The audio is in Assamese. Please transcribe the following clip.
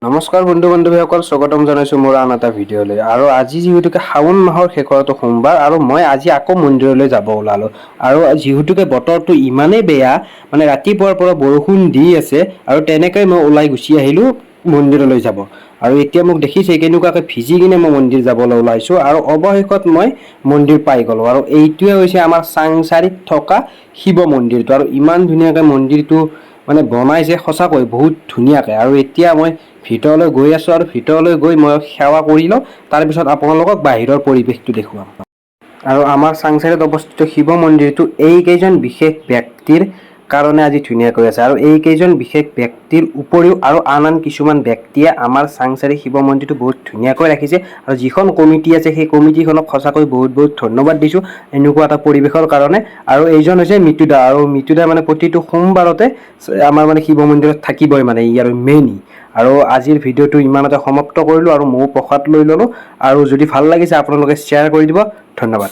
নমস্কাৰ বন্ধু বান্ধৱীসকল, স্বাগতম জনাইছোঁ মোৰ আন এটা ভিডিঅ'লৈ। আৰু আজি যিহেতুকে শাওণ মাহৰ শেষৰটো সোমবাৰ আৰু মই আজি আকৌ মন্দিৰলৈ যাব ওলালোঁ। আৰু যিহেতুকে বতৰটো ইমানেই বেয়া, মানে ৰাতিপুৱাৰ পৰা বৰষুণ দি আছে আৰু তেনেকৈ মই ওলাই গুচি আহিলোঁ মন্দিৰলৈ যাব। আৰু এতিয়া মোক দেখিছে কেনেকুৱাকৈ ভিজি কিনে মই মন্দিৰ যাবলৈ ওলাইছোঁ আৰু অৱশেষত মই মন্দিৰ পাই গ'লোঁ। আৰু এইটোৱে হৈছে আমাৰ চাংচাৰিত থকা শিৱ মন্দিৰটো। আৰু ইমান ধুনীয়াকৈ মন্দিৰটো মানে বনাইছে, সঁচাকৈ বহুত ধুনীয়াকৈ। আৰু এতিয়া মই ভিতৰলৈ গৈ আছোঁ আৰু ভিতৰলৈ গৈ মই সেৱা কৰি লওঁ, তাৰপিছত আপোনালোকক বাহিৰৰ পৰিৱেশটো দেখুৱাম। আৰু আমাৰ চাংচাৰিত অৱস্থিত শিৱ মন্দিৰটো এইকেইজন বিশেষ ব্যক্তিৰ কাৰণে আজি ধুনীয়াকৈ আছে। আৰু এইকেইজন বিশেষ ব্যক্তিৰ উপৰিও আৰু আন কিছুমান ব্যক্তিয়ে আমাৰ চাংচাৰি শিৱ মন্দিৰটো বহুত ধুনীয়াকৈ ৰাখিছে। আৰু যিখন কমিটি আছে সেই কমিটিখনক সঁচাকৈ বহুত বহুত ধন্যবাদ দিছোঁ এনেকুৱা এটা পৰিৱেশৰ কাৰণে। আৰু এইজন হৈছে মৃত্যুদা, আৰু মৃত্যুদা মানে প্ৰতিটো সোমবাৰতে আমাৰ মানে শিৱ মন্দিৰত থাকিবই, মানে ই আৰু মেইন। আৰু আজিৰ ভিডিঅ'টো ইমানতে সমাপ্ত কৰিলোঁ আৰু ময়ো প্ৰসাদ লৈ ল'লোঁ। আৰু যদি ভাল লাগিছে আপোনালোকে শ্বেয়াৰ কৰি দিব। ধন্যবাদ।